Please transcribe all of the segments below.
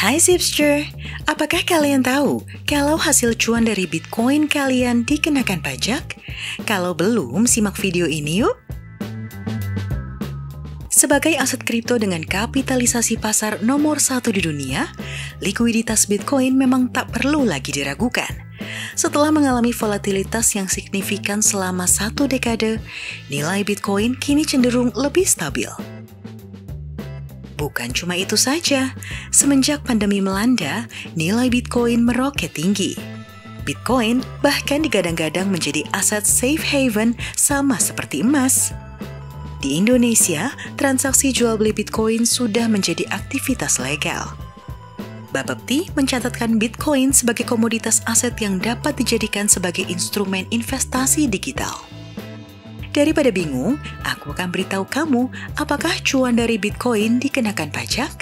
Hai Zipster, apakah kalian tahu kalau hasil cuan dari Bitcoin kalian dikenakan pajak? Kalau belum, simak video ini yuk. Sebagai aset kripto dengan kapitalisasi pasar nomor 1 di dunia, likuiditas Bitcoin memang tak perlu lagi diragukan. Setelah mengalami volatilitas yang signifikan selama 1 dekade, nilai Bitcoin kini cenderung lebih stabil. Bukan cuma itu saja, semenjak pandemi melanda, nilai Bitcoin meroket tinggi. Bitcoin bahkan digadang-gadang menjadi aset safe haven sama seperti emas. Di Indonesia, transaksi jual beli Bitcoin sudah menjadi aktivitas legal. Bapepti mencatatkan Bitcoin sebagai komoditas aset yang dapat dijadikan sebagai instrumen investasi digital. Daripada bingung, aku akan beritahu kamu apakah cuan dari Bitcoin dikenakan pajak?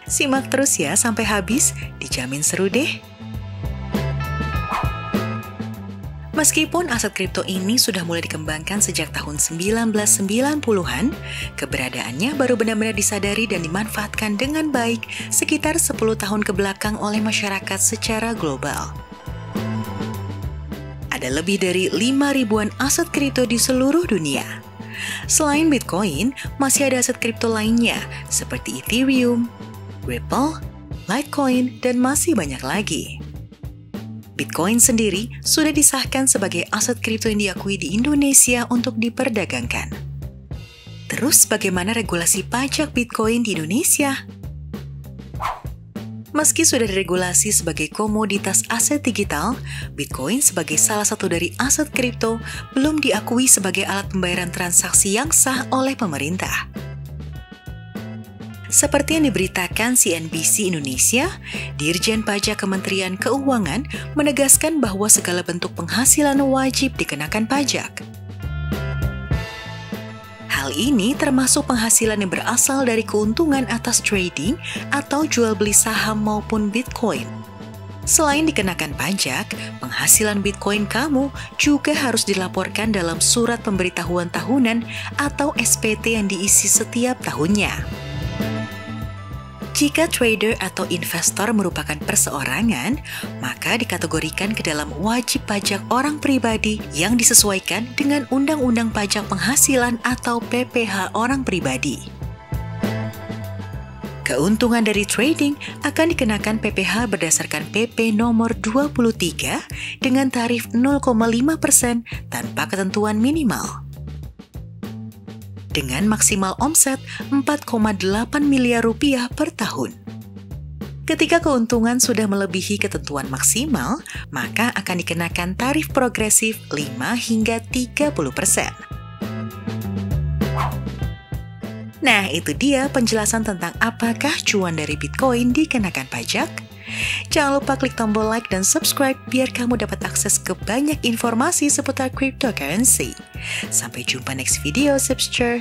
Simak terus ya sampai habis, dijamin seru deh. Meskipun aset kripto ini sudah mulai dikembangkan sejak tahun 1990-an, keberadaannya baru benar-benar disadari dan dimanfaatkan dengan baik sekitar 10 tahun ke belakang oleh masyarakat secara global. Ada lebih dari 5.000-an aset kripto di seluruh dunia. Selain Bitcoin, masih ada aset kripto lainnya seperti Ethereum, Ripple, Litecoin, dan masih banyak lagi. Bitcoin sendiri sudah disahkan sebagai aset kripto yang diakui di Indonesia untuk diperdagangkan. Terus bagaimana regulasi pajak Bitcoin di Indonesia? Meski sudah diregulasi sebagai komoditas aset digital, Bitcoin sebagai salah satu dari aset kripto belum diakui sebagai alat pembayaran transaksi yang sah oleh pemerintah. Seperti yang diberitakan CNBC Indonesia, Dirjen Pajak Kementerian Keuangan menegaskan bahwa segala bentuk penghasilan wajib dikenakan pajak. Hal ini termasuk penghasilan yang berasal dari keuntungan atas trading atau jual beli saham maupun Bitcoin. Selain dikenakan pajak, penghasilan Bitcoin kamu juga harus dilaporkan dalam surat pemberitahuan tahunan atau SPT yang diisi setiap tahunnya. Jika trader atau investor merupakan perseorangan, maka dikategorikan ke dalam wajib pajak orang pribadi yang disesuaikan dengan Undang-Undang Pajak Penghasilan atau PPh orang pribadi. Keuntungan dari trading akan dikenakan PPh berdasarkan PP nomor 23 dengan tarif 0,5% tanpa ketentuan minimal. Dengan maksimal omset 4,8 miliar rupiah per tahun. Ketika keuntungan sudah melebihi ketentuan maksimal, maka akan dikenakan tarif progresif 5 hingga 30%. Nah, itu dia penjelasan tentang apakah cuan dari Bitcoin dikenakan pajak. Jangan lupa klik tombol like dan subscribe biar kamu dapat akses ke banyak informasi seputar cryptocurrency. Sampai jumpa next video, Zipster.